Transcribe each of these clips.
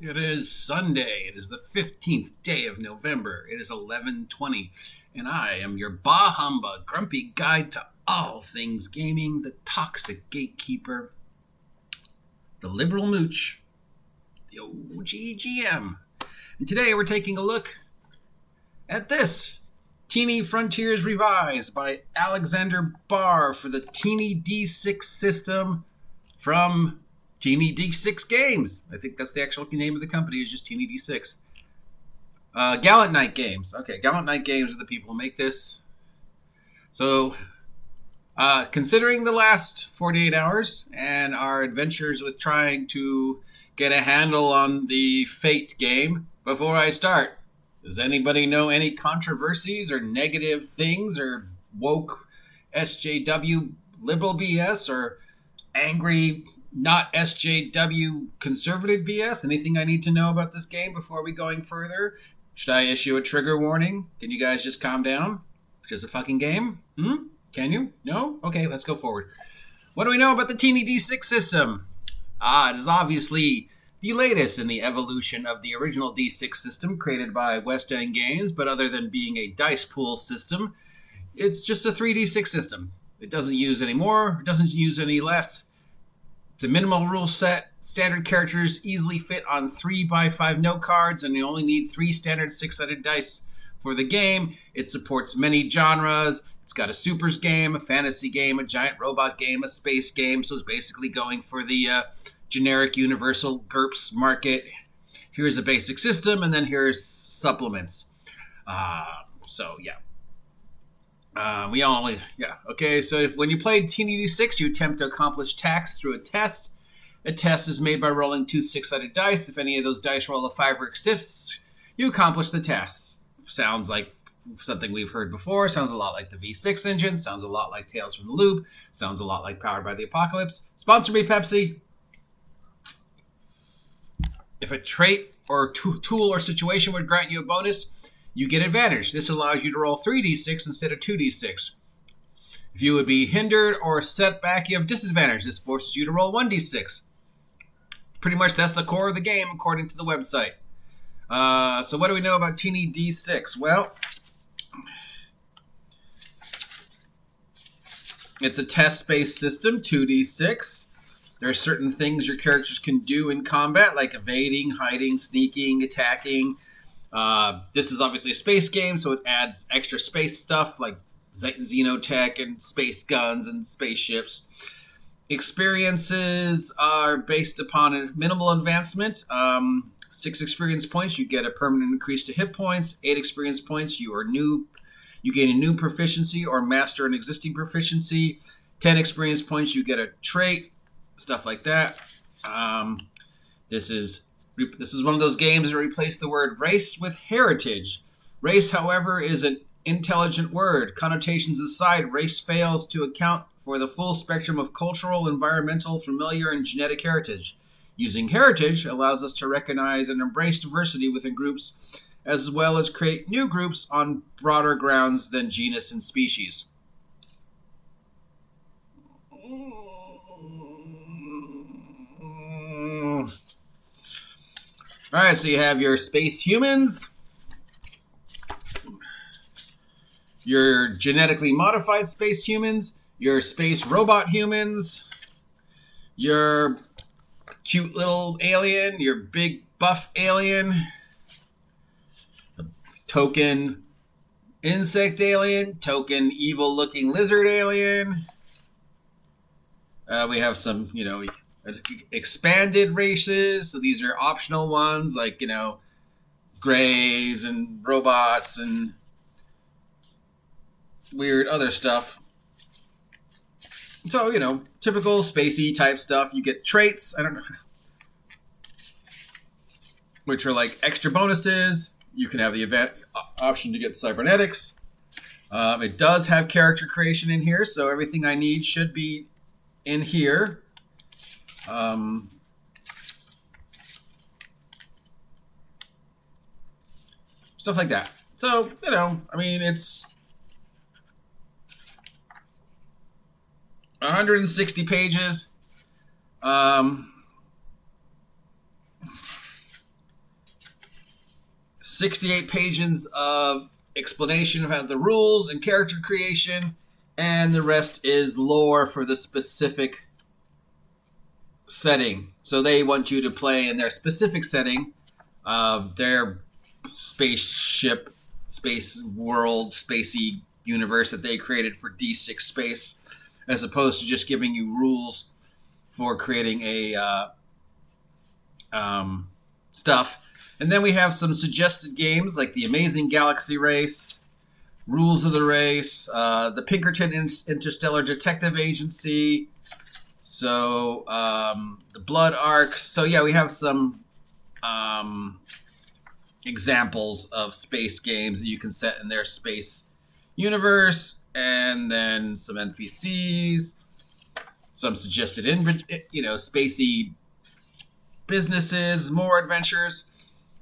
It is Sunday. It is the 15th day of November. It is 11:20, and I am your bah humbug, grumpy guide to all things gaming, the toxic gatekeeper, the liberal mooch, the OGGM. And today we're taking a look at this. Teeny Frontiers Revised by Alexander Barr for the Teeny D6 system from Teeny D6 Games. I think that's the actual name of the company, is just Teeny D6. Gallant Knight Games. Okay, Gallant Knight Games are the people who make this. So, considering the last 48 hours and our adventures with trying to get a handle on the Fate game, before I start, does anybody know any controversies or negative things or woke SJW liberal BS or angry not SJW conservative BS? Anything I need to know about this game before we going further? Should I issue a trigger warning? Can you guys just calm down? It's just a fucking game? Can you? No? Okay, let's go forward. What do we know about the Teeny D6 system? It is obviously the latest in the evolution of the original D6 system created by West End Games, but other than being a dice pool system, it's just a 3D6 system. It doesn't use any more, it doesn't use any less. It's a minimal rule set. Standard characters easily fit on 3x5 note cards, and you only need 3 standard 6-sided dice for the game. It supports many genres. It's got a supers game, a fantasy game, a giant robot game, a space game, so it's basically going for the generic universal GURPS market. Here's a basic system, and then here's supplements. Okay, so when you play Teeny D6, you attempt to accomplish tasks through a test. A test is made by rolling 2 6-sided dice. If any of those dice roll a 5 or 6, you accomplish the task. Sounds like something we've heard before. Sounds a lot like the V6 engine. Sounds a lot like Tales from the Loop. Sounds a lot like Powered by the Apocalypse. Sponsor me, Pepsi. If a trait or tool or situation would grant you a bonus, you get advantage. This allows you to roll 3d6 instead of 2d6. If you would be hindered or set back, you have disadvantage. This forces you to roll 1d6. Pretty much that's the core of the game, according to the website. So what do we know about Teeny D6? Well, it's a test-based system, 2d6. There are certain things your characters can do in combat, like evading, hiding, sneaking, attacking. This is obviously a space game, so it adds extra space stuff like xenotech and space guns and spaceships. Experiences are based upon a minimal advancement. 6 experience points, you get a permanent increase to hit points. 8 experience points, you gain a new proficiency or master an existing proficiency. 10 experience points, you get a trait. Stuff like that. This is one of those games that replace the word race with heritage. Race, however, is an intelligent word. Connotations aside, race fails to account for the full spectrum of cultural, environmental, familiar, and genetic heritage. Using heritage allows us to recognize and embrace diversity within groups, as well as create new groups on broader grounds than genus and species. All right, so you have your space humans, your genetically modified space humans, your space robot humans, your cute little alien, your big buff alien, token insect alien, token evil-looking lizard alien. We have some, expanded races, so these are optional ones like grays and robots and weird other stuff. So typical spacey type stuff. You get traits, which are like extra bonuses. You can have the event option to get cybernetics. It does have character creation in here, so everything I need should be in here. Stuff like that. So, it's 160 pages. 68 pages of explanation about the rules and character creation, and the rest is lore for the specific setting. So they want you to play in their specific setting of their spaceship, space world, spacey universe that they created for D6 space, as opposed to just giving you rules for creating a stuff. And then we have some suggested games like the Amazing Galaxy Race, Rules of the Race, the Pinkerton Interstellar Detective Agency, so the Blood Arc. So yeah, we have some examples of space games that you can set in their space universe, and then some NPCs, some suggested spacey businesses, more adventures,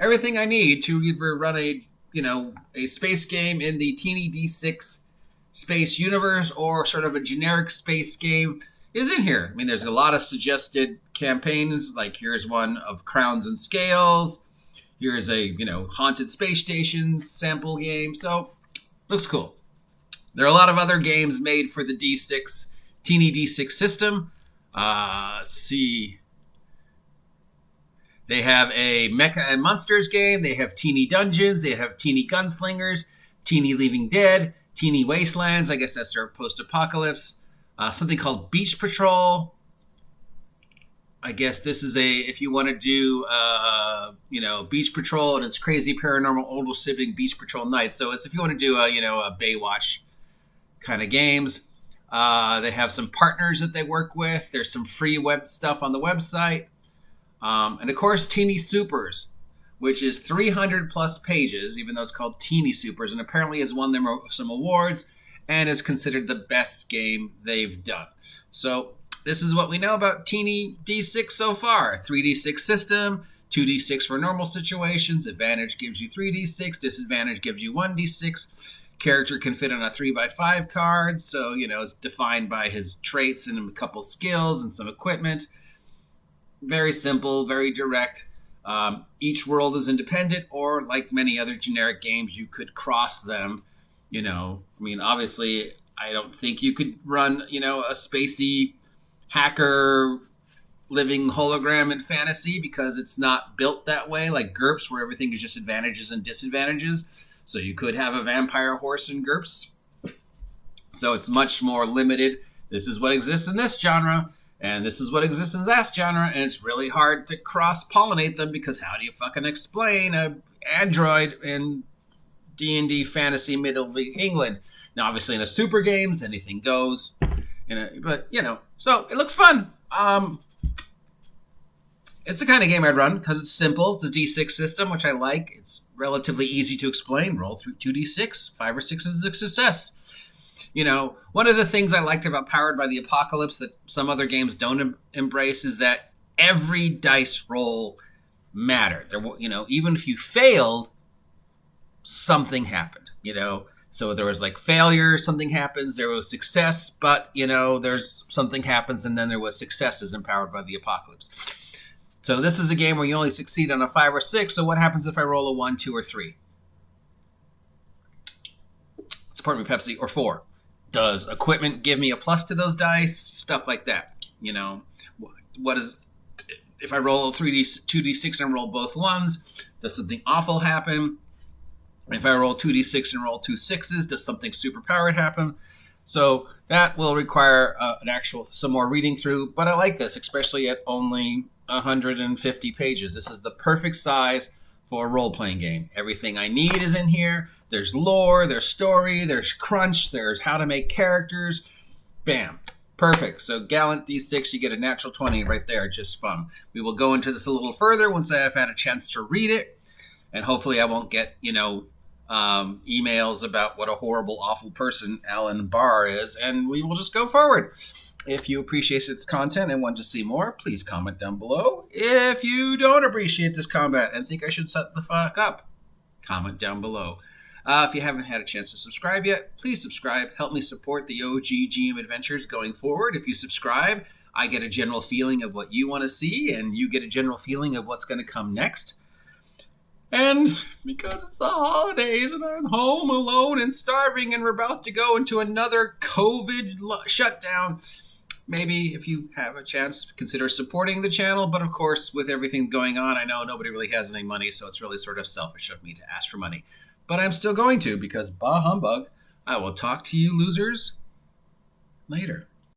everything I need to either run a space game in the teeny D6 space universe or sort of a generic space game is in here. I mean, there's a lot of suggested campaigns, like here's one of Crowns and Scales, here's a haunted space stations sample game, so looks cool. There are a lot of other games made for the D6 teeny D6 system. Let's see. They have a Mecha and Monsters game. They have Teeny Dungeons. They have Teeny Gunslingers, Teeny Leaving Dead, Teeny Wastelands. I guess that's their post-apocalypse. Something called Beach Patrol. I guess this is if you want to do, Beach Patrol and it's crazy paranormal older sibling Beach Patrol nights. So it's if you want to do a Baywatch kind of games. They have some partners that they work with. There's some free web stuff on the website. And of course, Teeny Supers, which is 300 plus pages, even though it's called Teeny Supers, and apparently has won them some awards and is considered the best game they've done. So this is what we know about Teeny D6 so far. 3D6 system, 2D6 for normal situations, advantage gives you 3D6, disadvantage gives you 1D6. Character can fit on a 3x5 card, so, it's defined by his traits and a couple skills and some equipment. Very simple, very direct. Each world is independent, or like many other generic games, you could cross them. Obviously, I don't think you could run, a spacey hacker living hologram in fantasy because it's not built that way, like GURPS, where everything is just advantages and disadvantages. So you could have a vampire horse in GURPS. So it's much more limited. This is what exists in this genre. And this is what exists in that genre, and it's really hard to cross-pollinate them because how do you fucking explain an android in D&D fantasy Middle England? Now, obviously, in the super games, anything goes. So it looks fun. It's the kind of game I'd run because it's simple. It's a D6 system, which I like. It's relatively easy to explain. Roll through 2D6. 5 or 6 is a success. One of the things I liked about Powered by the Apocalypse that some other games don't embrace is that every dice roll mattered. Even if you failed, something happened, So there was like failure, something happens. There was success, but, there's something happens, and then there was successes in Powered by the Apocalypse. So this is a game where you only succeed on a 5 or 6, so what happens if I roll a 1, 2, or 3? Support me, Pepsi, or 4. Does equipment give me a plus to those dice? Stuff like that. What is if I roll 2d6 and roll both 1s? Does something awful happen? If I roll 2d6 and roll 2 6s, does something superpowered happen? So that will require some more reading through. But I like this, especially at only 150 pages. This is the perfect size for a role-playing game. Everything I need is in here. There's lore, there's story, there's crunch, there's how to make characters. Bam. Perfect. So Gallant D6, you get a natural 20 right there. Just fun. We will go into this a little further once I have had a chance to read it. And hopefully I won't get, emails about what a horrible, awful person Alan Barr is. And we will just go forward. If you appreciate this content and want to see more, please comment down below. If you don't appreciate this combat and think I should set the fuck up, comment down below. If you haven't had a chance to subscribe yet, please subscribe. Help me support the OG GM Adventures going forward. If you subscribe, I get a general feeling of what you want to see, and you get a general feeling of what's going to come next. And because it's the holidays and I'm home alone and starving and we're about to go into another COVID shutdown, maybe if you have a chance, consider supporting the channel. But of course, with everything going on, I know nobody really has any money, so it's really sort of selfish of me to ask for money. But I'm still going to, because bah humbug. I will talk to you losers later.